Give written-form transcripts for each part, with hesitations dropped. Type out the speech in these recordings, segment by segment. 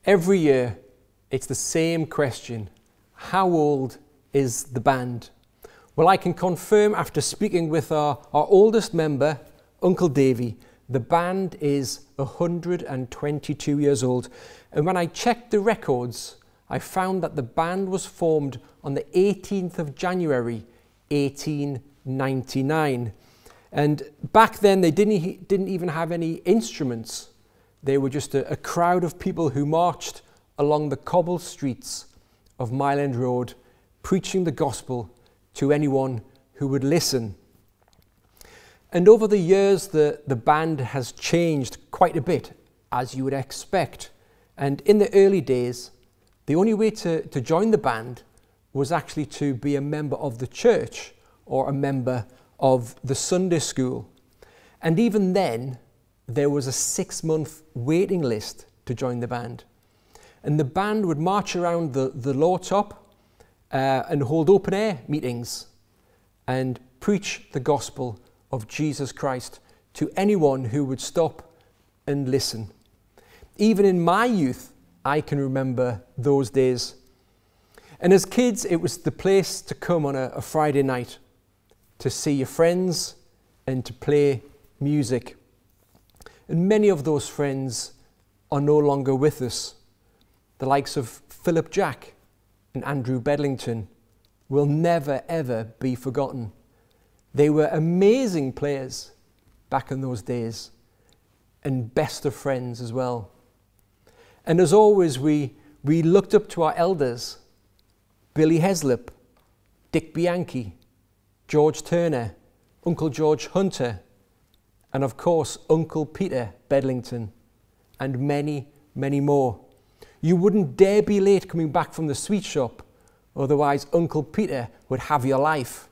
Every year, it's the same question. How old is the band? Well, I can confirm after speaking with our oldest member, Uncle Davy, the band is 122 years old. And when I checked the records, I found that the band was formed on the 18th of January, 1899. And back then, they didn't even have any instruments. They were just a crowd of people who marched along the cobbled streets of Mile End Road, preaching the gospel to anyone who would listen. And over the years, the band has changed quite a bit, as you would expect. And in the early days, the only way to join the band was actually to be a member of the church or a member of the Sunday school. And even then, there was a 6-month waiting list to join the band. And the band would march around the lower top and hold open air meetings and preach the gospel of Jesus Christ to anyone who would stop and listen. Even in my youth, I can remember those days. And as kids, it was the place to come on a Friday night to see your friends and to play music. And many of those friends are no longer with us. The likes of Philip Jack and Andrew Bedlington will never ever be forgotten. They were amazing players back in those days and best of friends as well. And as always, we looked up to our elders, Billy Heslop, Dick Bianchi, George Turner, Uncle George Hunter, and of course, Uncle Peter Bedlington, and many, many more. You wouldn't dare be late coming back from the sweet shop, otherwise Uncle Peter would have your life.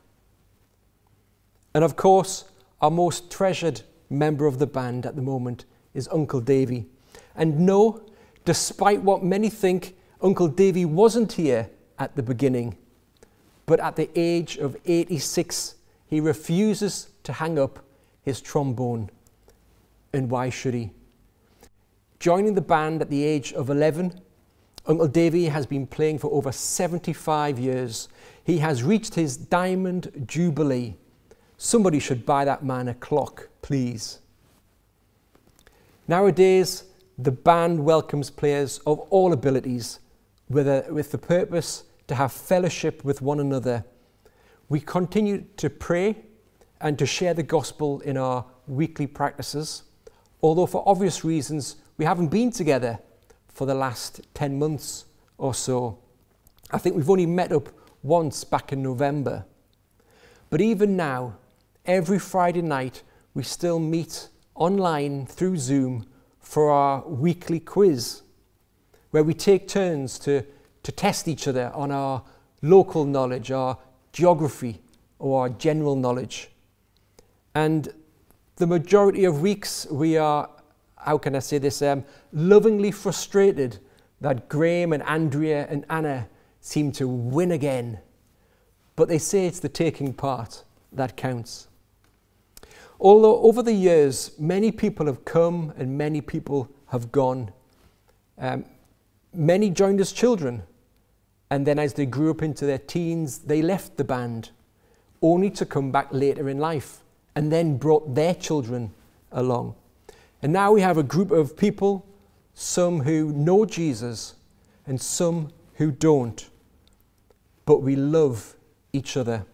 And of course, our most treasured member of the band at the moment is Uncle Davy. And no, despite what many think, Uncle Davy wasn't here at the beginning. But at the age of 86, he refuses to hang up his trombone. And why should he? Joining the band at the age of 11, Uncle Davy has been playing for over 75 years. He has reached his diamond jubilee. Somebody should buy that man a clock, please. Nowadays, the band welcomes players of all abilities with the purpose to have fellowship with one another. We continue to pray and to share the gospel in our weekly practices, although for obvious reasons we haven't been together for the last 10 months or so. I think we've only met up once back in November. But even now, every Friday night we still meet online through Zoom for our weekly quiz, where we take turns to test each other on our local knowledge, our geography, or our general knowledge. And the majority of weeks we are, how can I say this, lovingly frustrated that Graham and Andrea and Anna seem to win again. But they say it's the taking part that counts. Although over the years, many people have come and many people have gone. Many joined as children, and then as they grew up into their teens, they left the band, only to come back later in life, and then brought their children along. And now we have a group of people, some who know Jesus and some who don't, but we love each other.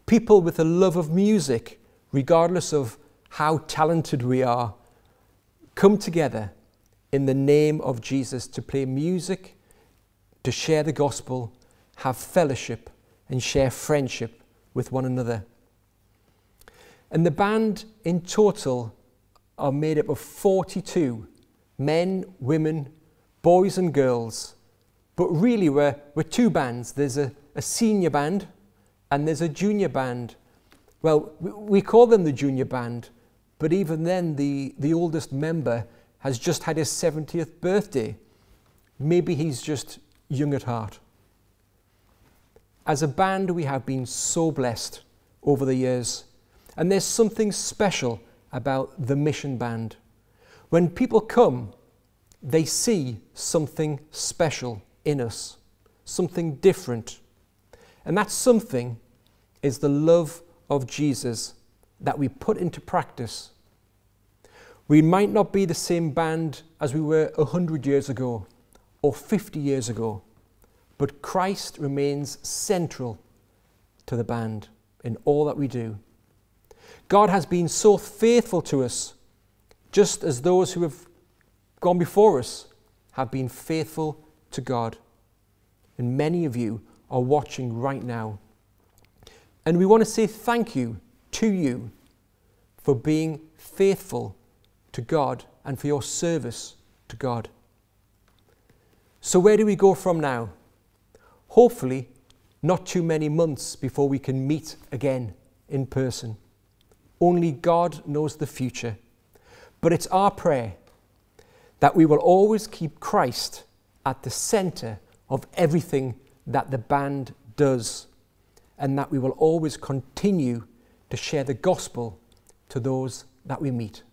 People with a love of music, regardless of how talented we are, come together in the name of Jesus to play music, to share the gospel, have fellowship, and share friendship with one another. And the band in total are made up of 42 men, women, boys and girls. But really we're two bands. There's a senior band and there's a junior band. Well, we call them the junior band, but even then the oldest member has just had his 70th birthday. Maybe he's just young at heart. As a band, we have been so blessed over the years. And there's something special about the Mission Band. When people come, they see something special in us, something different. And that something is the love of Jesus that we put into practice. We might not be the same band as we were 100 years ago or 50 years ago, but Christ remains central to the band in all that we do. God has been so faithful to us, just as those who have gone before us have been faithful to God. And many of you are watching right now. And we want to say thank you to you for being faithful to God and for your service to God. So where do we go from now? Hopefully, not too many months before we can meet again in person. Only God knows the future. But it's our prayer that we will always keep Christ at the center of everything that the band does, and that we will always continue to share the gospel to those that we meet.